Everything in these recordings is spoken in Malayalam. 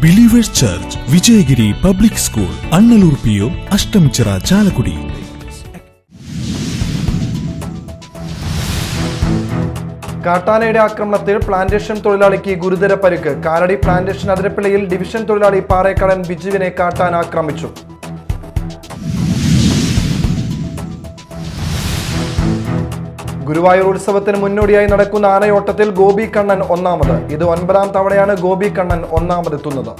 Believers Church, Vijayagiri Public School, Annalloor PO, Ashtamichira, Chalakudy. കാട്ടാനയുടെ ആക്രമണത്തിൽ പ്ലാന്റേഷൻ തൊഴിലാളിക്ക് ഗുരുതര പരിക്ക്. കാലടി പ്ലാന്റേഷൻ അതിരപ്പിള്ളയിൽ ഡിവിഷൻ തൊഴിലാളി പാറേക്കടൻ ബിജുവിനെ കാട്ടാന ആക്രമിച്ചു. ഗുരുവായൂർ ഉത്സവത്തിന് മുന്നോടിയായി നടക്കുന്ന ആനയോട്ടത്തിൽ ഗോപി കണ്ണൻ ഒന്നാമത്. ഇത് 9ാം തവണയാണ് ഗോപി കണ്ണൻ ഒന്നാമതെത്തുന്നത്.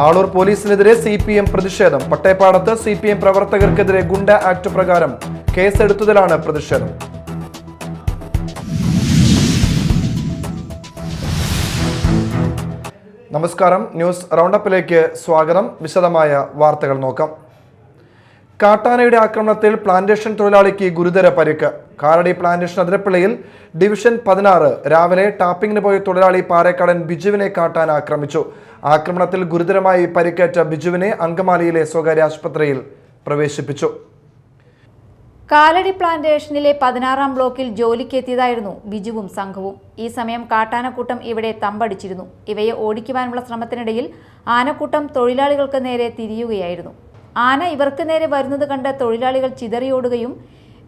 ആളൂർ പോലീസിനെതിരെ CPM പ്രതിഷേധം. പട്ടേപ്പാടത്ത് CPM പ്രവർത്തകർക്കെതിരെ ഗുണ്ട ആക്ട് പ്രകാരം കേസെടുത്തതിലാണ് പ്രതിഷേധം. നമസ്കാരം, ന്യൂസ് റൗണ്ടപ്പിലേക്ക് സ്വാഗതം. വിശദമായ വാർത്തകൾ നോക്കാം. കാട്ടാനയുടെ ആക്രമണത്തിൽ പ്ലാന്റേഷൻ തൊഴിലാളിക്ക് ഗുരുതര പരിക്ക്. കാലടി പ്ലാന്റേഷൻ അതിരപ്പിള്ളയിൽ ഡിവിഷൻ 16 രാവിലെ ടാപ്പിംഗിന് പോയ തൊഴിലാളി പാറേക്കടൻ ബിജുവിനെ കാട്ടാന ആക്രമിച്ചു. ആക്രമണത്തിൽ ഗുരുതരമായി പരിക്കേറ്റ ബിജുവിനെ അങ്കമാലിയിലെ സ്വകാര്യ ആശുപത്രിയിൽ പ്രവേശിപ്പിച്ചു. കാലടി പ്ലാന്റേഷനിലെ 16ാം ബ്ലോക്കിൽ ജോലിക്കെത്തിയതായിരുന്നു ബിജുവും സംഘവും. ഈ സമയം കാട്ടാനക്കൂട്ടം ഇവിടെ തമ്പടിച്ചിരുന്നു. ഇവയെ ഓടിക്കുവാനുള്ള ശ്രമത്തിനിടയിൽ ആനക്കൂട്ടം തൊഴിലാളികൾക്ക് നേരെ തിരിയുകയായിരുന്നു. ആന ഇവർക്ക് നേരെ വരുന്നത് കണ്ട് തൊഴിലാളികൾ ചിതറിയോടുകയും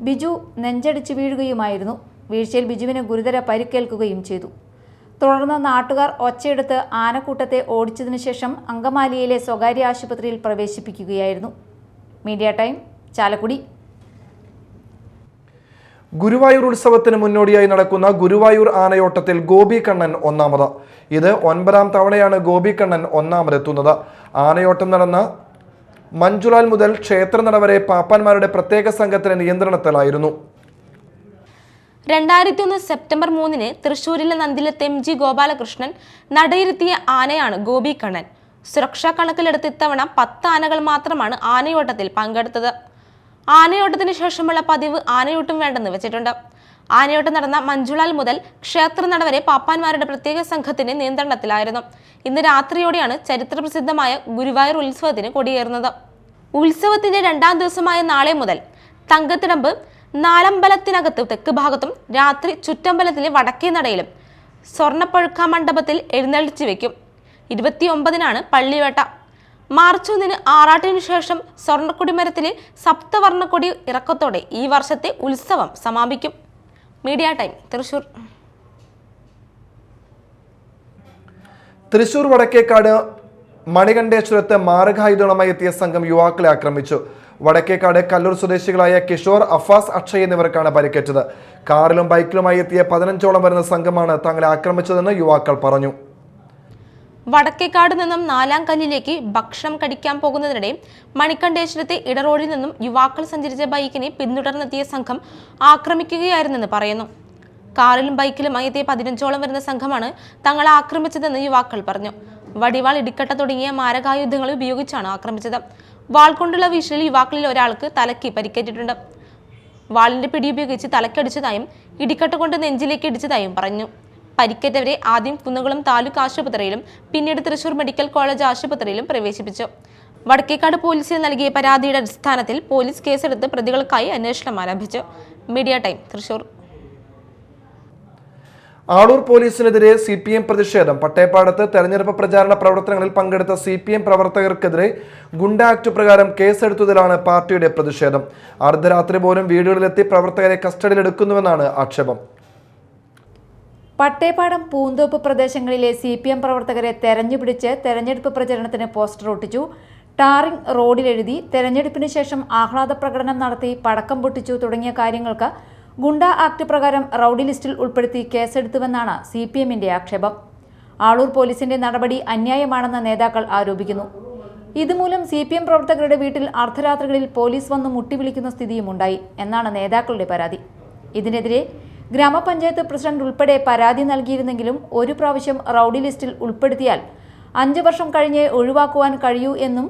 ബിജു നെഞ്ചടിച്ചു വീഴുകയുമായിരുന്നു. വീഴ്ചയിൽ ബിജുവിന് ഗുരുതര പരിക്കേൽക്കുകയും ചെയ്തു. തുടർന്ന് നാട്ടുകാർ ഒച്ചയെടുത്ത് ആനക്കൂട്ടത്തെ ഓടിച്ചതിനു ശേഷം അങ്കമാലിയിലെ സ്വകാര്യ ആശുപത്രിയിൽ പ്രവേശിപ്പിക്കുകയായിരുന്നു. Media time, Chalakudy. ഗുരുവായൂർ ഉത്സവത്തിന് മുന്നോടിയായി നടക്കുന്ന ഗുരുവായൂർ ആനയോട്ടത്തിൽ ഗോപി കണ്ണൻ ഒന്നാമത്. ഇത് 9ാം തവണയാണ് ഗോപി കണ്ണൻ ഒന്നാമതെത്തുന്നത്. ആനയോട്ടം നടന്ന മഞ്ജുലാൽ മുതൽ ക്ഷേത്രനട വരെ പാപ്പാന്മാരുടെ പ്രത്യേക സംഘത്തിന് നിയന്ത്രണത്തിലായിരുന്നു. 2001 സെപ്റ്റംബർ 3 തൃശൂരിലെ നന്ദിലത്ത് MG ഗോപാലകൃഷ്ണൻ നടയിരുത്തിയ ആനയാണ് ഗോപി കണ്ണൻ. സുരക്ഷാ കണക്കിലെടുത്ത് ഇത്തവണ 10 ആനകൾ മാത്രമാണ് ആനയോട്ടത്തിൽ പങ്കെടുത്തത്. ആനയോട്ടത്തിന് ശേഷമുള്ള പതിവ് ആനയോട്ടം വേണ്ടെന്ന് വെച്ചിട്ടുണ്ട്. ആനയോട്ടം നടന്ന മഞ്ജുലാൽ മുതൽ ക്ഷേത്രനട വരെ പാപ്പാന്മാരുടെ പ്രത്യേക സംഘത്തിന്റെ നിയന്ത്രണത്തിലായിരുന്നു. ഇന്ന് രാത്രിയോടെയാണ് ചരിത്രപ്രസിദ്ധമായ ഗുരുവായൂർ ഉത്സവത്തിന് കൊടിയേറുന്നത്. ഉത്സവത്തിന്റെ 2ാം ദിവസമായ നാളെ മുതൽ തങ്കത്തിടമ്പ് നാലമ്പലത്തിനകത്ത് തെക്ക് ഭാഗത്തും രാത്രി ചുറ്റമ്പലത്തിലെ വടക്കേ നടയിലും സ്വർണ്ണപ്പഴുക്ക മണ്ഡപത്തിൽ എഴുന്നള്ളിച്ചു വയ്ക്കും. 29-നാണ് പള്ളിവേട്ട. മാർച്ച് 1 ആറാട്ടിനു ശേഷം സ്വർണ്ണക്കൊടിമരത്തിലെ സപ്തവർണ്ണക്കൊടി ഇറക്കത്തോടെ ഈ വർഷത്തെ ഉത്സവം സമാപിക്കും. Media time, Thrissur. തൃശൂർ വടക്കേക്കാട് മണികണ്ഠേശ്വരത്ത് മാരകായുധങ്ങളുമായി എത്തിയ സംഘം യുവാക്കളെ ആക്രമിച്ചു. വടക്കേക്കാട് കല്ലൂർ സ്വദേശികളായ കിഷോർ, അഫാസ്, അക്ഷയ് എന്നിവർക്കാണ് പരിക്കേറ്റത്. കാറിലും ബൈക്കിലുമായി എത്തിയ 15ഓളം വരുന്ന സംഘമാണ് തങ്ങളെ ആക്രമിച്ചതെന്ന് യുവാക്കൾ പറഞ്ഞു. വടക്കേക്കാട് നിന്നും 4ാം കല്ലിലേക്ക് ഭക്ഷണം കഴിക്കാൻ പോകുന്നതിനിടെ മണികണ്ഠേശ്വരത്തെ ഇടറോഡിൽ നിന്നും യുവാക്കൾ സഞ്ചരിച്ച ബൈക്കിനെ പിന്തുടർന്നെത്തിയ സംഘം ആക്രമിക്കുകയായിരുന്നെന്ന് പറയുന്നു. കാറിലും ബൈക്കിലുമായി എത്തിയ 15ഓളം വരുന്ന സംഘമാണ് തങ്ങളെ ആക്രമിച്ചതെന്ന് യുവാക്കൾ പറഞ്ഞു. വടിവാൾ, ഇടിക്കട്ട തുടങ്ങിയ മാരകായുധങ്ങൾ ഉപയോഗിച്ചാണ് ആക്രമിച്ചത്. വാൾ കൊണ്ടുള്ള വീശലിൽ യുവാക്കളിൽ ഒരാൾക്ക് തലയ്ക്ക് പരിക്കേറ്റിട്ടുണ്ട്. വാളിന്റെ പിടി ഉപയോഗിച്ച് തലക്കടിച്ചതായും ഇടിക്കട്ട കൊണ്ട് നെഞ്ചിലേക്ക് ഇടിച്ചതായും പറഞ്ഞു. പരിക്കേറ്റവരെ ആദ്യം കുന്നംകുളം താലൂക്ക് ആശുപത്രിയിലും പിന്നീട് തൃശൂർ മെഡിക്കൽ കോളേജ് ആശുപത്രിയിലും പ്രവേശിപ്പിച്ചു. വടക്കേക്കാട് പോലീസിൽ നൽകിയ പരാതിയുടെ അടിസ്ഥാനത്തിൽ പോലീസ് കേസെടുത്ത് പ്രതികൾക്കായി അന്വേഷണം ആരംഭിച്ചു. Media time, Thrissur. ആളൂർ പോലീസിനെതിരെ CPM പ്രതിഷേധം. പട്ടേപ്പാടത്ത് തെരഞ്ഞെടുപ്പ് പ്രചാരണ പ്രവർത്തനങ്ങളിൽ പങ്കെടുത്ത CPM പ്രവർത്തകർക്കെതിരെ ഗുണ്ട ആക്ട് പ്രകാരം കേസെടുത്തതിലാണ് പാർട്ടിയുടെ പ്രതിഷേധം. അർദ്ധരാത്രി പോലും വീടുകളിലെത്തി പ്രവർത്തകരെ കസ്റ്റഡിയിലെടുക്കുന്നുവെന്നാണ് ആക്ഷേപം. പട്ടേപ്പാടം, പൂന്തോപ്പ് പ്രദേശങ്ങളിലെ CPM പ്രവർത്തകരെ തെരഞ്ഞുപിടിച്ച് തെരഞ്ഞെടുപ്പ് പ്രചരണത്തിന് പോസ്റ്റർ ഒട്ടിച്ചു. ടാറിംഗ് റോഡിലെഴുതി തെരഞ്ഞെടുപ്പിന് ശേഷം ആഹ്ലാദ പ്രകടനം നടത്തി പടക്കം പൊട്ടിച്ചു തുടങ്ങിയ കാര്യങ്ങൾക്ക് ഗുണ്ട ആക്ട് പ്രകാരം റൌഡി ലിസ്റ്റിൽ ഉൾപ്പെടുത്തി കേസെടുത്തുവെന്നാണ് CPMന്റെ ആക്ഷേപം. ആളൂർ പോലീസിന്റെ നടപടി അന്യായമാണെന്ന് നേതാക്കൾ ആരോപിക്കുന്നു. ഇതുമൂലം CPM പ്രവർത്തകരുടെ വീട്ടിൽ അർദ്ധരാത്രികളിൽ പോലീസ് വന്ന് മുട്ടിവിളിക്കുന്ന സ്ഥിതിയുമുണ്ടായി എന്നാണ് നേതാക്കളുടെ പരാതി. ഇതിനെതിരെ ഗ്രാമപഞ്ചായത്ത് പ്രസിഡന്റ് ഉൾപ്പെടെ പരാതി നൽകിയിരുന്നെങ്കിലും ഒരു പ്രാവശ്യം റൌഡി ലിസ്റ്റിൽ ഉൾപ്പെടുത്തിയാൽ 5 വർഷം കഴിഞ്ഞേ ഒഴിവാക്കുവാൻ കഴിയൂ എന്നും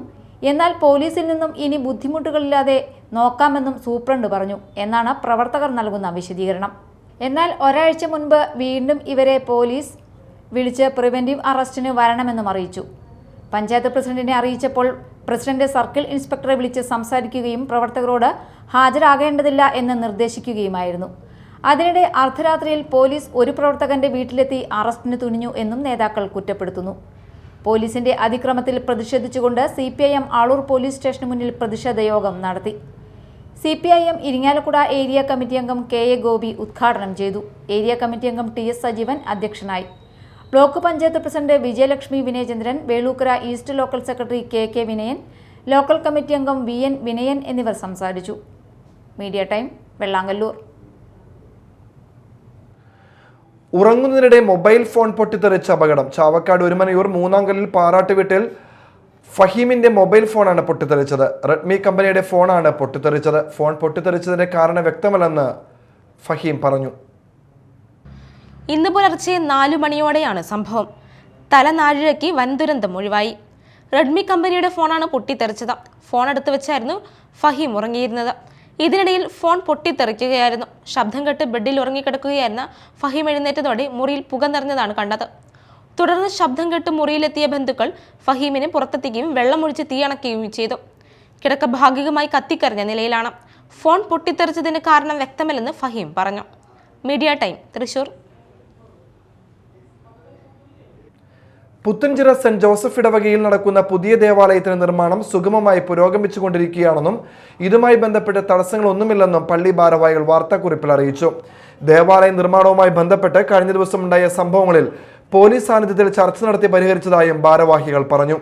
എന്നാൽ പോലീസിൽ നിന്നും ഇനി ബുദ്ധിമുട്ടുകളില്ലാതെ നോക്കാമെന്നും സൂപ്രണ്ട് പറഞ്ഞു എന്നാണ് പ്രവർത്തകർ നൽകുന്ന വിശദീകരണം. എന്നാൽ ഒരാഴ്ച മുൻപ് വീണ്ടും ഇവരെ പോലീസ് വിളിച്ച് പ്രിവെന്റീവ് അറസ്റ്റിന് വരണമെന്നും അറിയിച്ചു. പഞ്ചായത്ത് പ്രസിഡന്റിനെ അറിയിച്ചപ്പോൾ പ്രസിഡന്റ് സർക്കിൾ ഇൻസ്പെക്ടറെ വിളിച്ച് സംസാരിക്കുകയും പ്രവർത്തകരോട് ഹാജരാകേണ്ടതില്ല എന്ന് നിർദ്ദേശിക്കുകയുമായിരുന്നു. അതിനിടെ അർദ്ധരാത്രിയിൽ പോലീസ് ഒരു പ്രവർത്തകന്റെ വീട്ടിലെത്തി അറസ്റ്റിന് തുനിഞ്ഞു എന്നും നേതാക്കൾ കുറ്റപ്പെടുത്തുന്നു. പോലീസിന്റെ അതിക്രമത്തിൽ പ്രതിഷേധിച്ചുകൊണ്ട് CPIM ആളൂർ പോലീസ് സ്റ്റേഷന് മുന്നിൽ പ്രതിഷേധ യോഗം നടത്തി. CPIM ഇരിങ്ങാലക്കുട ഏരിയ കമ്മിറ്റി അംഗം KA ഗോപി ഉദ്ഘാടനം ചെയ്തു. ഏരിയ കമ്മിറ്റി അംഗം TS സജീവൻ അധ്യക്ഷനായി. Block panchayat president Vijayalakshmi Vinayachandran, Velookkara east local secretary KK Vinayan, local committee അംഗം VN വിനയൻ എന്നിവർ സംസാരിച്ചു. Media time, Vellangallur. ഉറങ്ങുന്നതിനിടെ മൊബൈൽ ഫോൺ പൊട്ടിത്തെറിച്ച അപകടം. ചാവക്കാട് ഒരുമനയൂർ മൂന്നാംകല്ലിൽ പാറാട്ട് വീട്ടിൽ ഫഹീമിന്റെ മൊബൈൽ ഫോണാണ് പൊട്ടിത്തെറിച്ചത്. റെഡ്മി കമ്പനിയുടെ ഫോണാണ് പൊട്ടിത്തെറിച്ചത്. ഫോൺ പൊട്ടിത്തെറിച്ചതിന്റെ കാരണം വ്യക്തമല്ലെന്ന് ഫഹീം പറഞ്ഞു. ഇന്ന് പുലർച്ചെ 4 മണിയോടെയാണ് സംഭവം. തലനാഴിഴയ്ക്ക് വൻ ദുരന്തം ഒഴിവായി. റെഡ്മി കമ്പനിയുടെ ഫോണാണ് പൊട്ടിത്തെറിച്ചത്. ഫോൺ എടുത്തു വെച്ചായിരുന്നു ഫഹീം ഉറങ്ങിയിരുന്നത്. ഇതിനിടയിൽ ഫോൺ പൊട്ടിത്തെറിക്കുകയായിരുന്നു. ശബ്ദം കേട്ട് ബെഡിൽ ഉറങ്ങിക്കിടക്കുകയായിരുന്ന ഫഹീം എഴുന്നേറ്റതോടെ മുറിയിൽ പുക നിറഞ്ഞതാണ് കണ്ടത്. തുടർന്ന് ശബ്ദം കേട്ട് മുറിയിലെത്തിയ ബന്ധുക്കൾ ഫഹീമിനെ പുറത്തെത്തിക്കുകയും വെള്ളമൊഴിച്ച് തീയണയ്ക്കുകയും ചെയ്തു. കിടക്ക ഭാഗികമായി കത്തിക്കരിഞ്ഞ നിലയിലാണ്. ഫോൺ പൊട്ടിത്തെറിച്ചതിന് കാരണം വ്യക്തമല്ലെന്ന് ഫഹീം പറഞ്ഞു. Media time, Thrissur. Puthenchira saint Joseph ഇടവകയിൽ നടക്കുന്ന പുതിയ ദേവാലയത്തിന് നിർമ്മാണം സുഗമമായി പുരോഗമിച്ചുകൊണ്ടിരിക്കുകയാണെന്നും ഇതുമായി ബന്ധപ്പെട്ട് തടസ്സങ്ങളൊന്നുമില്ലെന്നും പള്ളി ഭാരവാഹികൾ വാർത്താക്കുറിപ്പിൽ അറിയിച്ചു. ദേവാലയ നിർമ്മാണവുമായി ബന്ധപ്പെട്ട് കഴിഞ്ഞ ദിവസം ഉണ്ടായ സംഭവങ്ങളിൽ പോലീസ് സാന്നിധ്യത്തിൽ ചർച്ച നടത്തി പരിഹരിച്ചതായും ഭാരവാഹികൾ പറഞ്ഞു.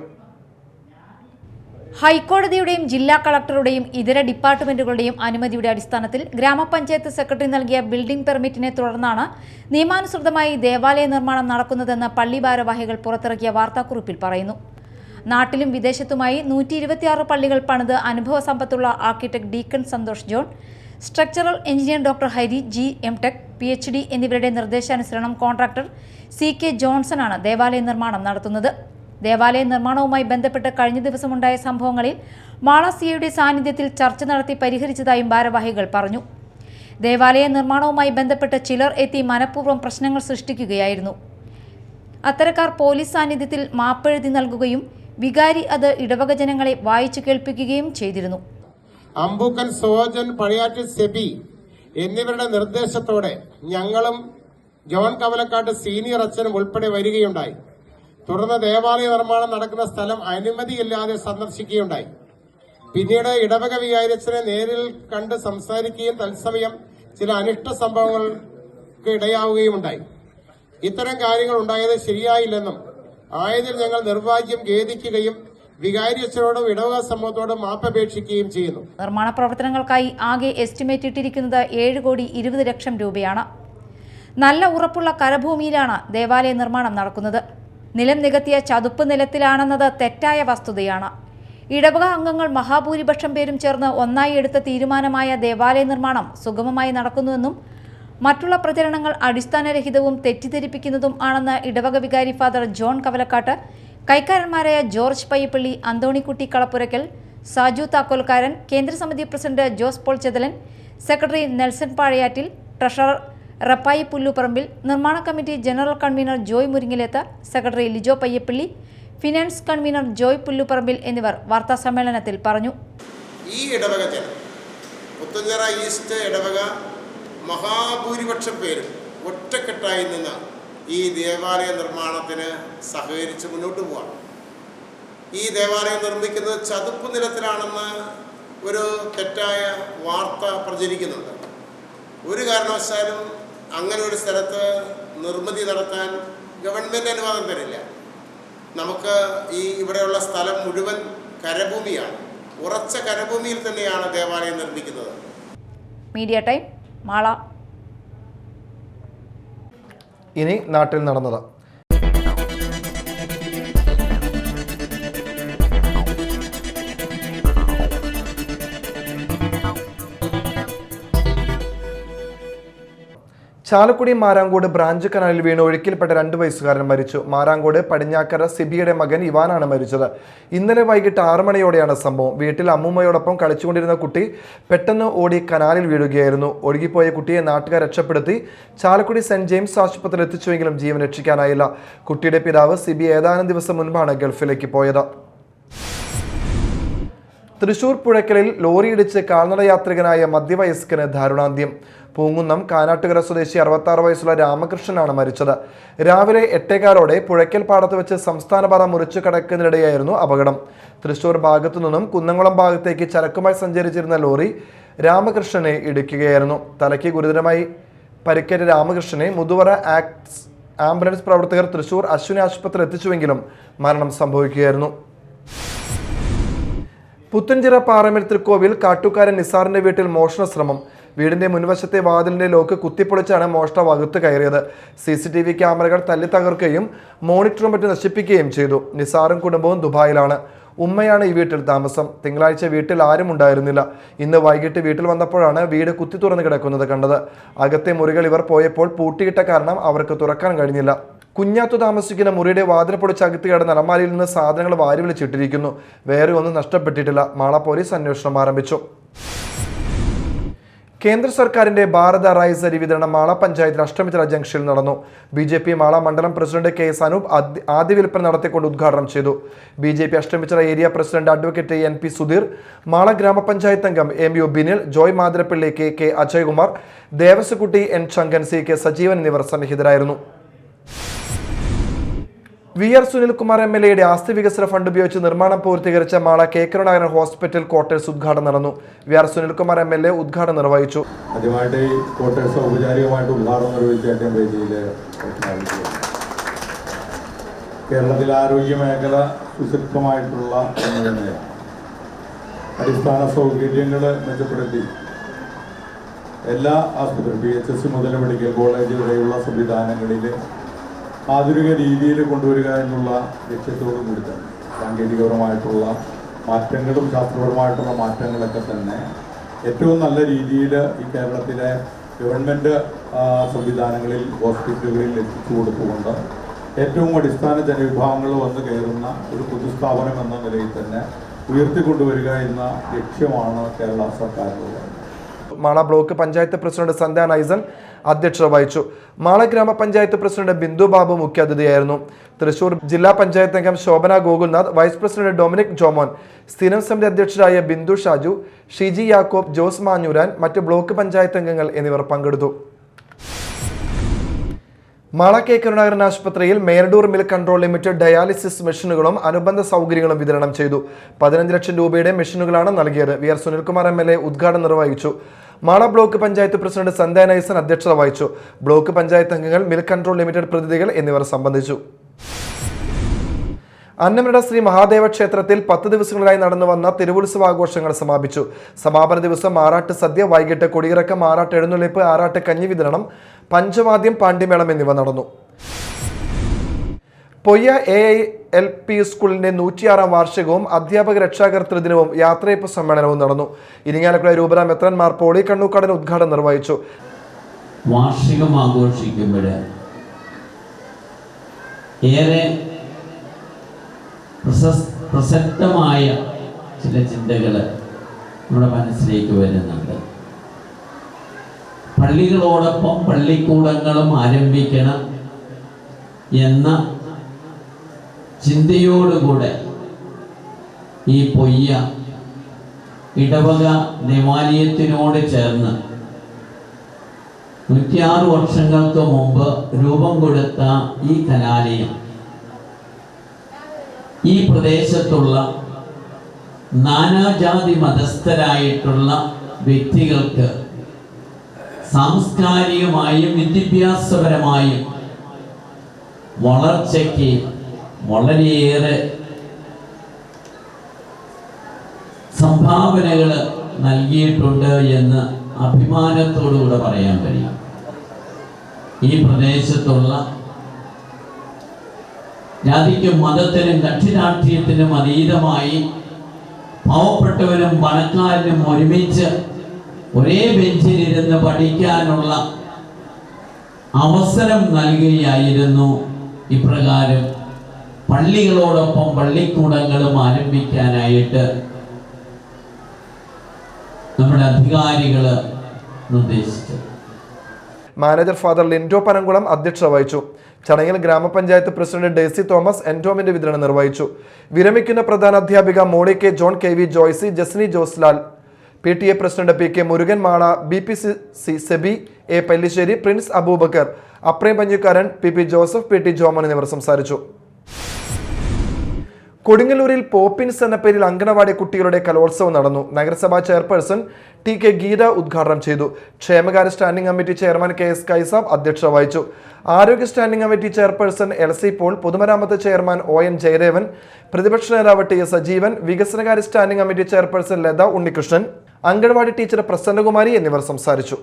ഹൈക്കോടതിയുടെയും ജില്ലാ കളക്ടറുടെയും ഇതര ഡിപ്പാർട്ട്മെന്റുകളുടെയും അനുമതിയുടെ അടിസ്ഥാനത്തിൽ ഗ്രാമപഞ്ചായത്ത് സെക്രട്ടറി നൽകിയ ബിൽഡിംഗ് പെർമിറ്റിനെ തുടർന്നാണ് നിയമാനുസൃതമായി ദേവാലയ നിർമ്മാണം നടക്കുന്നതെന്ന് പള്ളി ഭാരവാഹികൾ പുറത്തിറക്കിയ വാർത്താക്കുറിപ്പിൽ പറയുന്നു. നാട്ടിലും വിദേശത്തുമായി 126 പള്ളികൾ പണിത് അനുഭവ സമ്പത്തുള്ള architect deacon Santhosh John, structural engineer doctor Hari G. M.Tech, PhD എന്നിവരുടെ നിർദ്ദേശാനുസരണം കോൺട്രാക്ടർ CK ജോൺസണാണ് ദേവാലയ നിർമ്മാണം നടത്തുന്നത്. ദേവാലയ നിർമ്മാണവുമായി ബന്ധപ്പെട്ട് കഴിഞ്ഞ ദിവസമുണ്ടായ സംഭവങ്ങളിൽ മാള സിയുടെ സാന്നിധ്യത്തിൽ ചർച്ച നടത്തി പരിഹരിച്ചതായും ഭാരവാഹികൾ പറഞ്ഞു. ദേവാലയ നിർമ്മാണവുമായി ബന്ധപ്പെട്ട് ചിലർ എത്തി മനഃപൂർവ്വം പ്രശ്നങ്ങൾ സൃഷ്ടിക്കുകയായിരുന്നു. അത്തരക്കാർ പോലീസ് സാന്നിധ്യത്തിൽ മാപ്പെഴുതി നൽകുകയും വികാരി അത് ഇടവക ജനങ്ങളെ വായിച്ചു കേൾപ്പിക്കുകയും ചെയ്തിരുന്നു. അമ്പൂക്കൻ സോജൻ, പഴയാറ്റിൽ സെബി എന്നിവരുടെ നിർദ്ദേശത്തോടെ ഞങ്ങളും ജോൺ കവലക്കാട്ട് സീനിയർ അച്ഛനും ഉൾപ്പെടെ വരികയുണ്ടായി. തുടർന്ന് ദേവാലയ നിർമ്മാണം നടക്കുന്ന സ്ഥലം അനുമതിയില്ലാതെ സന്ദർശിക്കുകയുണ്ടായി. പിന്നീട് ഇടവക വികാരിയച്ഛനെ നേരിൽ കണ്ട് സംസാരിക്കുകയും തത്സമയം ചില അനിഷ്ട സംഭവങ്ങൾക്ക് ഇടയാവുകയുമുണ്ടായി. ഇത്തരം കാര്യങ്ങൾ ഉണ്ടായത് ശരിയായില്ലെന്നും ആയതിൽ ഞങ്ങൾ നിർഭാഗ്യം ഖേദിക്കുകയും വികാരിയച്ഛനോടും ഇടവക സമൂഹത്തോടും മാപ്പപേക്ഷിക്കുകയും ചെയ്യുന്നു. നിർമ്മാണ പ്രവർത്തനങ്ങൾക്കായി ആകെ എസ്റ്റിമേറ്റ് ഇട്ടിരിക്കുന്നത് 7,20,00,000 രൂപയാണ്. നല്ല ഉറപ്പുള്ള കരഭൂമിയിലാണ് ദേവാലയ നിർമ്മാണം നടക്കുന്നത്. നിലം നികത്തിയ ചതുപ്പ് നിലത്തിലാണെന്നത് തെറ്റായ വസ്തുതയാണ്. ഇടവക അംഗങ്ങൾ മഹാഭൂരിപക്ഷം പേരും ചേർന്ന് ഒന്നായി എടുത്ത തീരുമാനമായ ദേവാലയ നിർമ്മാണം സുഗമമായി നടക്കുന്നുവെന്നും മറ്റുള്ള പ്രചരണങ്ങൾ അടിസ്ഥാനരഹിതവും തെറ്റിദ്ധരിപ്പിക്കുന്നതും ആണെന്ന് ഇടവക വികാരി ഫാദർ ജോൺ കവലക്കാട്ട്, കൈക്കാരന്മാരായ ജോർജ് പയ്യപ്പള്ളി, അന്തോണിക്കുട്ടി കളപ്പുരയ്ക്കൽ, സാജു താക്കോൽക്കാരൻ, കേന്ദ്രസമിതി president Jose Paul Chethalan, secretary Nelson Pazhayattil, treasurer Rappai Pullupparambil, നിർമ്മാണ committee general convener Joy Muringalath, secretary Lijo Payyappilly, finance convener Joy Pullupparambil എന്നിവർ വാർത്താസമ്മേളനത്തിൽ പറഞ്ഞു. ഈ ഇടവക ജനം, പുത്തഞ്ചിറ ഈസ്റ്റ് ഇടവക മഹാഭൂരിപക്ഷം പേരും ഒറ്റക്കെട്ടായി നിന്ന് ഈ ദേവാലയ നിർമ്മാണത്തിന് സഹകരിച്ച് മുന്നോട്ട് പോവാണ്. ഈ ദേവാലയം നിർമ്മിക്കുന്നത് ചതുപ്പ് നിലത്തിലാണെന്ന് ഒരു തെറ്റായ വാർത്ത പ്രചരിക്കുന്നുണ്ട്. ഒരു കാരണവശാലും അങ്ങനെ ഒരു സ്ഥലത്ത് നിർമ്മിതി നടത്താൻ ഗവൺമെൻറ് അനുവാദം തരില്ല. നമുക്ക് ഈ ഇവിടെയുള്ള സ്ഥലം മുഴുവൻ കരഭൂമിയാണ്. ഉറച്ച കരഭൂമിയിൽ തന്നെയാണ് ദേവാലയം നിർമ്മിക്കുന്നത്. Media time, Mala. ഇനി നാട്ടിൽ നടന്നത്. ചാലക്കുടി മാരാങ്കോട് ബ്രാഞ്ച് കനാലിൽ വീണ് ഒഴുക്കിൽപ്പെട്ട 2 വയസ്സുകാരൻ മരിച്ചു. മാരാങ്കോട് പടിഞ്ഞാക്കര സിബിയുടെ മകൻ ഇവാനാണ് മരിച്ചത്. ഇന്നലെ വൈകിട്ട് 6 മണിയോടെയാണ് സംഭവം. വീട്ടിൽ അമ്മൂമ്മയോടൊപ്പം കളിച്ചുകൊണ്ടിരുന്ന കുട്ടി പെട്ടെന്ന് ഓടി കനാലിൽ വീഴുകയായിരുന്നു. ഒഴുകിപ്പോയ കുട്ടിയെ നാട്ടുകാർ രക്ഷപ്പെടുത്തി ചാലക്കുടി സെന്റ് ജെയിംസ് ആശുപത്രിയിൽ എത്തിച്ചുവെങ്കിലും ജീവൻ രക്ഷിക്കാനായില്ല. കുട്ടിയുടെ പിതാവ് സിബി ഏതാനും ദിവസം മുൻപാണ് ഗൾഫിലേക്ക് പോയത്. തൃശൂർ പുഴയ്ക്കലിൽ ലോറിയിടിച്ച് കാൽനടയാത്രികനായ മധ്യവയസ്കന് ദാരുണാന്ത്യം. പൂങ്കുന്നം കാനാട്ടുകര സ്വദേശി 66 വയസ്സുള്ള രാമകൃഷ്ണനാണ് മരിച്ചത്. രാവിലെ 8:15 പുഴയ്ക്കൽ പാടത്ത് വെച്ച് സംസ്ഥാനപാത മുറിച്ചു കടക്കുന്നതിനിടെയായിരുന്നു അപകടം. തൃശൂർ ഭാഗത്തു നിന്നും കുന്നംകുളം ഭാഗത്തേക്ക് ചരക്കുമായി സഞ്ചരിച്ചിരുന്ന ലോറി രാമകൃഷ്ണനെ ഇടിക്കുകയായിരുന്നു. തലയ്ക്ക് ഗുരുതരമായി പരിക്കേറ്റ രാമകൃഷ്ണനെ മുതുവറ ആംബുലൻസ് പ്രവർത്തകർ തൃശൂർ അശ്വിനി ആശുപത്രിയിൽ എത്തിച്ചുവെങ്കിലും മരണം സംഭവിക്കുകയായിരുന്നു. പുത്തൻചിറ പാറമേൽ തൃക്കോവിൽ കാട്ടുകാരൻ നിസാറിന്റെ വീട്ടിൽ മോഷണ ശ്രമം. വീടിന്റെ മുൻവശത്തെ വാതിലിന്റെ ലോക്ക് കുത്തിപ്പൊളിച്ചാണ് മോഷ്ടാവ് അകത്ത് കയറിയത്. CCTV ക്യാമറകൾ തല്ലി തകർക്കുകയും മോണിറ്ററും മറ്റും നശിപ്പിക്കുകയും ചെയ്തു. നിസാറും കുടുംബവും ദുബായിലാണ്. ഉമ്മയാണ് ഈ വീട്ടിൽ താമസം. തിങ്കളാഴ്ച വീട്ടിൽ ആരും ഉണ്ടായിരുന്നില്ല. ഇന്ന് വൈകിട്ട് വീട്ടിൽ വന്നപ്പോഴാണ് വീട് കുത്തി തുറന്നു കിടക്കുന്നത് കണ്ടത്. അകത്തെ മുറികൾ ഇവർ പോയപ്പോൾ പൂട്ടിയിട്ട കാരണം അവർക്ക് തുറക്കാൻ കഴിഞ്ഞില്ല. കുഞ്ഞാത്തു താമസിക്കുന്ന മുറിയുടെ വാതിൽ പൊളിച്ച് അകത്ത് കിടന്ന അലമാരിയിൽ നിന്ന് സാധനങ്ങൾ വാരി വിളിച്ചിട്ടിരിക്കുന്നു. വേറെ ഒന്നും നഷ്ടപ്പെട്ടിട്ടില്ല. മാള പോലീസ് അന്വേഷണം ആരംഭിച്ചു. കേന്ദ്ര സർക്കാരിന്റെ ഭാരത റൈസ് അരി വിതരണം മാള പഞ്ചായത്തിൽ അഷ്ടമിച്ചിറ ജംഗ്ഷനിൽ നടന്നു. BJP മാള മണ്ഡലം പ്രസിഡന്റ് KS അനൂപ് ആദ്യ വിൽപ്പന നടത്തിക്കൊണ്ട് ഉദ്ഘാടനം ചെയ്തു. BJP Ashtamichira area president advocate NP Sudheer, Mala ഗ്രാമപഞ്ചായത്ത് അംഗം MU Binil, Joy Mathirappilly, KK Ajaykumar, Devaswakutty N Shankan, CK Sajeevan എന്നിവർ സന്നിഹിതരായിരുന്നു. VR സുനിൽകുമാർ MLA ആസ്തി വികസന ഫണ്ട് ഉപയോഗിച്ച് നിർമ്മാണം പൂർത്തീകരിച്ച മാള കേക്കരനഗർ ഹോസ്പിറ്റൽ ക്വാർട്ടേഴ്സ് ഉദ്ഘാടനം നടന്നു. VR സുനിൽകുമാർ MLA ഉദ്ഘാടനം നിർവഹിച്ചു. ആദ്യമായിട്ട് ഈ ക്വാർട്ടേഴ്സ് ഔപചാരികമായിട്ട് ഉദ്ഘാടനം നിർവഹിച്ച വേദിയിൽ കേരളത്തിലെ ആരോഗ്യ മേഖല സുശക്തമായിട്ടുള്ള അടിസ്ഥാന സൗകര്യങ്ങൾ മെച്ചപ്പെടുത്തി എല്ലാ ആശുപത്രി PHS മുതൽ മെഡിക്കൽ കോളേജ് വരെയുള്ള സംവിധാനങ്ങളിൽ ആധുനിക രീതിയിൽ കൊണ്ടുവരിക എന്നുള്ള ലക്ഷ്യത്തോടു കൂടി തന്നെ സാങ്കേതികപരമായിട്ടുള്ള മാറ്റങ്ങളും ശാസ്ത്രപരമായിട്ടുള്ള മാറ്റങ്ങളൊക്കെ തന്നെ ഏറ്റവും നല്ല രീതിയിൽ ഈ കേരളത്തിലെ ഗവൺമെൻറ് സംവിധാനങ്ങളിൽ ഹോസ്പിറ്റലുകളിൽ എത്തിച്ചു കൊടുത്തുകൊണ്ട് ഏറ്റവും അടിസ്ഥാന ജനവിഭാഗങ്ങൾ വന്ന് കയറുന്ന ഒരു പൊതുസ്ഥാപനം എന്ന നിലയിൽ തന്നെ ഉയർത്തിക്കൊണ്ടുവരിക എന്ന ലക്ഷ്യമാണ് കേരള സർക്കാരിനുള്ളത്. മാള ബ്ലോക്ക് പഞ്ചായത്ത് പ്രസിഡന്റ് സന്ധ്യ നൈസൻ അധ്യക്ഷത വഹിച്ചു. മാള ഗ്രാമപഞ്ചായത്ത് പ്രസിഡന്റ് ബിന്ദു ബാബു മുഖ്യാതിഥിയായിരുന്നു. തൃശൂർ ജില്ലാ പഞ്ചായത്ത് അംഗം Shobhana Gokulnath, vice president Dominic Jomon, സ്ഥിരം സമിതി അധ്യക്ഷരായ ബിന്ദു ഷാജു, ഷിജി യാക്കോബ്, ജോസ് മാഞ്ഞൂരാൻ, മറ്റ് ബ്ലോക്ക് പഞ്ചായത്ത് അംഗങ്ങൾ എന്നിവർ പങ്കെടുത്തു. മാള കേക്കരനഗർ ആശുപത്രിയിൽ മേരഡൂർ മിൽക്ക് കൺട്രോൾ ലിമിറ്റഡ് ഡയാലിസിസ് മെഷീനുകളും അനുബന്ധ സൗകര്യങ്ങളും വിതരണം ചെയ്തു. 15 ലക്ഷം രൂപയുടെ മെഷീനുകളാണ് നൽകിയത്. VR സുനിൽകുമാർ MLA ഉദ്ഘാടനം നിർവഹിച്ചു. മാള ബ്ലോക്ക് പഞ്ചായത്ത് പ്രസിഡന്റ് സന്ധ്യ നൈസൻ അധ്യക്ഷത വഹിച്ചു. ബ്ലോക്ക് പഞ്ചായത്ത് അംഗങ്ങൾ, മിൽക്ക് കൺട്രോൾ ലിമിറ്റഡ് പ്രതിനിധികൾ എന്നിവർ സംബന്ധിച്ചു. അന്നമനട ശ്രീ മഹാദേവ ക്ഷേത്രത്തിൽ 10 ദിവസങ്ങളിലായി നടന്നു വന്ന തിരുവുത്സവാഘോഷങ്ങൾ സമാപിച്ചു. സമാപന ദിവസം ആറാട്ട് സദ്യ, വൈകിട്ട് കൊടിയിറക്കം, ആറാട്ട് എഴുന്നള്ളിപ്പ്, ആറാട്ട് കഞ്ഞി വിതരണം, പഞ്ചവാദ്യം, പാണ്ഡിമേളം എന്നിവ നടന്നു. പൊയ്യ AILP സ്കൂളിന്റെ 106ാം വാർഷികവും അധ്യാപക രക്ഷാകർതൃ ദിനവും യാത്രയപ്പ് സമ്മേളനവും നടന്നു. ഇരിങ്ങാലക്കുട രൂപത മെത്രാൻമാർ പോളി കണ്ണൂക്കാടൻ ഉദ്ഘാടനം നിർവഹിച്ചു. വാർഷികം ആഘോഷിക്കുമ്പോൾ ഏറെ പ്രസക്തമായ ചില ചിന്തകൾ നമ്മുടെ മനസ്സിലേക്ക് വരുന്നുണ്ട്. പള്ളികളോടൊപ്പം പള്ളിക്കൂടങ്ങളും ആരംഭിക്കണം എന്ന ചിന്തയോടുകൂടെ ഈ പൊയ്യ ഇടവക ദേവാലയത്തിനോട് ചേർന്ന് 106 വർഷങ്ങൾക്ക് മുമ്പ് രൂപം കൊടുത്ത ഈ കലാലയം ഈ പ്രദേശത്തുള്ള നാനാജാതി മതസ്ഥരായിട്ടുള്ള വ്യക്തികൾക്ക് സാംസ്കാരികമായും വിദ്യാഭ്യാസപരമായും വളർച്ചയ്ക്ക് വളരെയേറെ സംഭാവനകൾ നൽകിയിട്ടുണ്ട് എന്ന് അഭിമാനത്തോടുകൂടെ പറയാൻ കഴിയും. ഈ പ്രദേശത്തുള്ള ജാതിക്കും മതത്തിനും കക്ഷി രാഷ്ട്രീയത്തിനും അതീതമായി പാവപ്പെട്ടവരും പണക്കാരനും ഒരുമിച്ച് ഒരേ ബെഞ്ചിലിരുന്ന് പഠിക്കാനുള്ള അവസരം നൽകുകയായിരുന്നു. ഇപ്രകാരം പള്ളികളോടൊപ്പം പള്ളിക്കൂടങ്ങളും ആരംഭിക്കാനായിട്ട് നമ്മുടെ അധികാരികൾ നിർദ്ദേശിച്ചു. മാനേജർ ഫാദർ ലിൻഡോ പനംകുളം അധ്യക്ഷത വഹിച്ചു. ചടങ്ങിൽ ഗ്രാമപഞ്ചായത്ത് പ്രസിഡന്റ് ഡേസി തോമസ് എൻഡോമിന്റെ വിതരണം നിർവഹിച്ചു. വിരമിക്കുന്ന പ്രധാന അധ്യാപിക Molly K. John, KV Joicy, Jasni Joslal, PTA president PK Murugan Mala, BPC Sebi A Pallissery, Prince Aboobacker, Aprem Panjikkaran, PP Joseph, PT Joman എന്നിവർ സംസാരിച്ചു. കൊടുങ്ങല്ലൂരിൽ പോപ്പിൻസ് എന്ന പേരിൽ അംഗനവാടി കുട്ടികളുടെ കലോത്സവം നടന്നു. നഗരസഭാ ചെയർപേഴ്സൺ TK ഗീത ഉദ്ഘാടനം ചെയ്തു. ക്ഷേമകാര്യ standing committee chairman KS Kaisab അധ്യക്ഷത വഹിച്ചു. ആരോഗ്യ standing committee chairperson LC Paul, പൊതുമരാമത്ത് ചെയർമാൻ ON ജയദേവൻ, പ്രതിപക്ഷ നേതാവ് TS സജീവൻ, വികസനകാര്യ standing committee chairperson Latha Unnikrishnan, anganwadi teacher Prasannakumari എന്നിവർ സംസാരിച്ചു.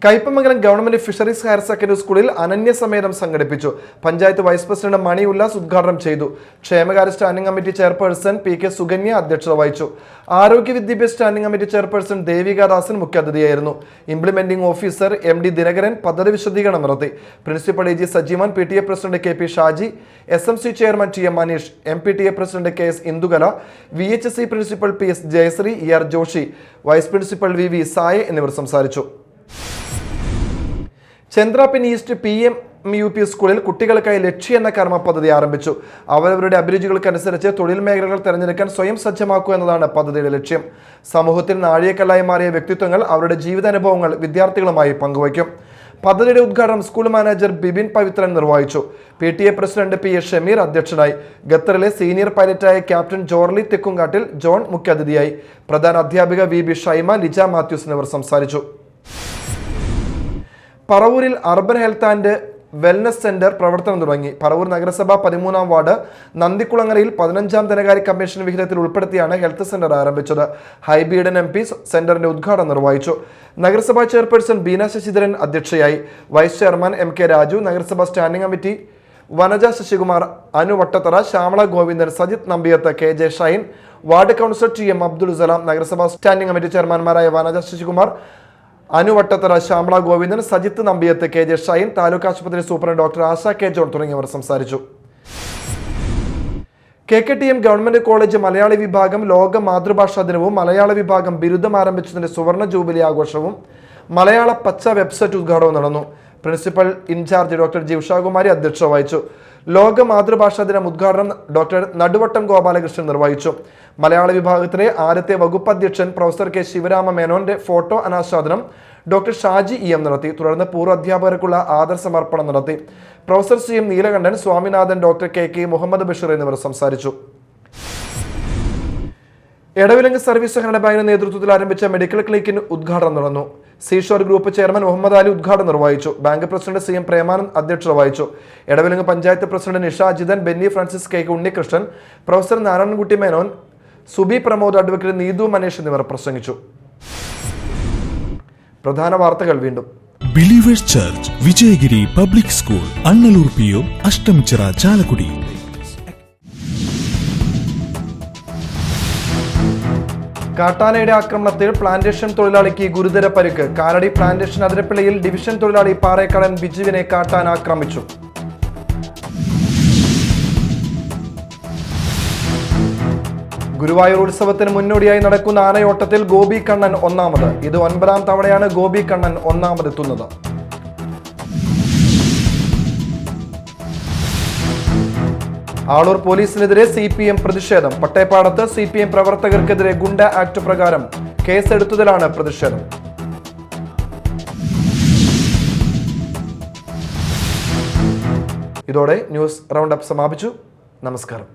Kaipamangalam government fisheries higher secondary സ്കൂളിൽ അനന്യസമേതം സംഘടിപ്പിച്ചു. പഞ്ചായത്ത് വൈസ് പ്രസിഡന്റ് മണി ഉല്ലാസ് ഉദ്ഘാടനം ചെയ്തു. ക്ഷേമകാര്യ standing committee chairperson PK Sukanya അധ്യക്ഷത വഹിച്ചു. ആരോഗ്യ വിദ്യാഭ്യാസ സ്റ്റാൻഡിംഗ് കമ്മിറ്റി ചെയർപേഴ്സൺ ദേവികാദാസൻ മുഖ്യാതിഥിയായിരുന്നു. ഇംപ്ലിമെന്റിംഗ് ഓഫീസർ MD ദിനകരൻ പദ്ധതി വിശദീകരണം നടത്തി. Principal AG Sajeevan, PTA president KP Shaji, SMC chairman TM Maneesh, MPTA president KS Indukala, VHSC principal PS Jayasree, ER Joshy, vice principal VV Saya എന്നിവർ സംസാരിച്ചു. ചന്ദ്രാപിൻ ഈസ്റ്റ് PMUP സ്കൂളിൽ കുട്ടികൾക്കായി ലക്ഷ്യ എന്ന കർമ്മ പദ്ധതി ആരംഭിച്ചു. അവരവരുടെ അഭിരുചികൾക്കനുസരിച്ച് തൊഴിൽ മേഖലകൾ തിരഞ്ഞെടുക്കാൻ സ്വയം സജ്ജമാക്കുക എന്നതാണ് പദ്ധതിയുടെ ലക്ഷ്യം. സമൂഹത്തിൽ നാഴികക്കല്ലായി മാറിയ വ്യക്തിത്വങ്ങൾ അവരുടെ ജീവിതാനുഭവങ്ങൾ വിദ്യാർത്ഥികളുമായി പങ്കുവയ്ക്കും. പദ്ധതിയുടെ ഉദ്ഘാടനം സ്കൂൾ മാനേജർ ബിബിൻ പവിത്രൻ നിർവഹിച്ചു. PTA പ്രസിഡന്റ് PS ഷമീർ അധ്യക്ഷനായി. ഖത്തറിലെ സീനിയർ പൈലറ്റായ ക്യാപ്റ്റൻ ജോർലി തെക്കുംകാട്ടിൽ ജോൺ മുഖ്യാതിഥിയായി. പ്രധാന അധ്യാപിക VB ഷൈമ, ലിജ മാത്യൂസ് എന്നിവർ സംസാരിച്ചു. പറവൂരിൽ urban health and wellness centre പ്രവർത്തനം തുടങ്ങി. പറവൂർ നഗരസഭ 13-ാം വാർഡ് നന്ദിക്കുളങ്ങരയിൽ 15-ാം ധനകാര്യ കമ്മീഷൻ വിഹിതത്തിൽ ഉൾപ്പെടുത്തിയാണ് ഹെൽത്ത് സെന്റർ ആരംഭിച്ചത്. ഹൈബീഡൻ MP സെന്ററിന്റെ ഉദ്ഘാടനം നിർവഹിച്ചു. നഗരസഭാ ചെയർപേഴ്സൺ ബീന ശശിധരൻ അധ്യക്ഷയായി. വൈസ് ചെയർമാൻ MK രാജു, നഗരസഭാ standing committee Vanaja Sasikumar, Anu Vattathara, Shyamala Govindan, Sajith Nambiath, KJ Shine, ward councillor TM Abdul Salam, നഗരസഭാ സ്റ്റാൻഡിംഗ് കമ്മിറ്റി ചെയർമാൻമാരായ വനജ ശശികുമാർ, അനു വട്ടത്തറ, ശ്യാമള ഗോവിന്ദൻ, സജിത്ത് നമ്പിയത്ത്, KJ ഷൈൻ, താലൂക്ക് ആശുപത്രി superintendent doctor Asha K John തുടങ്ങിയവർ സംസാരിച്ചു. KKTM ഗവൺമെന്റ് കോളേജ് മലയാളി വിഭാഗം ലോക മാതൃഭാഷാ ദിനവും മലയാള വിഭാഗം ബിരുദം ആരംഭിച്ചതിന്റെ സുവർണ ജൂബിലി ആഘോഷവും മലയാള പച്ച വെബ്സൈറ്റ് ഉദ്ഘാടനവും നടന്നു. പ്രിൻസിപ്പൽ ഇൻചാർജ് ഡോക്ടർ ജിവ്ഷാകുമാരി അധ്യക്ഷത വഹിച്ചു. ലോക മാതൃഭാഷാ ദിനം ഉദ്ഘാടനം ഡോക്ടർ നടുവട്ടം ഗോപാലകൃഷ്ണൻ നിർവഹിച്ചു. മലയാള വിഭാഗത്തിലെ ആദ്യത്തെ വകുപ്പ് അധ്യക്ഷൻ പ്രൊഫസർ K ശിവരാമ മേനോന്റെ ഫോട്ടോ അനാച്ഛാദനം ഡോക്ടർ ഷാജി EM നടത്തി. തുടർന്ന് പൂർവ്വ അധ്യാപകർക്കുള്ള ആദർ സമർപ്പണം നടത്തി. Professor CM Neelakantan, Swaminathan, doctor KK Muhammad Basheer എന്നിവർ സംസാരിച്ചു. എടവിലങ്ങ് സർവീസ് സഹകരണ ബാങ്കിന്റെ നേതൃത്വത്തിൽ ആരംഭിച്ച മെഡിക്കൽ ക്ലിനിക്കിന് ഉദ്ഘാടനം നടന്നു. Seashore Group chairman Muhammad Ali ഉദ്ഘാടനം നിർവഹിച്ചു. ബാങ്ക് പ്രസിഡന്റ് CM പ്രേമാനന്ദ് അധ്യക്ഷത വഹിച്ചു. Edavilangu panchayat president Nisha Ajithan, Benny Francis, KK Unnikrishnan, professor Narayanankutty Menon, Subi Pramod, advocate Neethu Manesh എന്നിവർ പ്രസംഗിച്ചു. പ്രധാന വാർത്തകൾ വീണ്ടും. Believers Church, Vijayagiri Public School, Annalloor PO, Ashtamichira, Chalakudy. കാട്ടാനയുടെ ആക്രമണത്തിൽ പ്ലാന്റേഷൻ തൊഴിലാളിക്ക് ഗുരുതര പരിക്ക്. കാലടി പ്ലാന്റേഷൻ അതിരപ്പിള്ളയിൽ ഡിവിഷൻ തൊഴിലാളി പാറേക്കടൻ ബിജുവിനെ കാട്ടാന ആക്രമിച്ചു. ഗുരുവായൂർ ഉത്സവത്തിന് മുന്നോടിയായി നടക്കുന്ന ആനയോട്ടത്തിൽ ഗോപി കണ്ണൻ ഒന്നാമത്. ഇത് 9ാം തവണയാണ് ഗോപി കണ്ണൻ ഒന്നാമതെത്തുന്നത്. ആളൂർ പോലീസിനെതിരെ CPM പ്രതിഷേധം. പട്ടേപ്പാടത്ത് CPM പ്രവർത്തകർക്കെതിരെ ഗുണ്ട ആക്ട് പ്രകാരം കേസെടുത്തതിലാണ് പ്രതിഷേധം. ഇതോടെ ന്യൂസ് റൗണ്ട് അപ്പ് സമാപിച്ചു. നമസ്കാരം.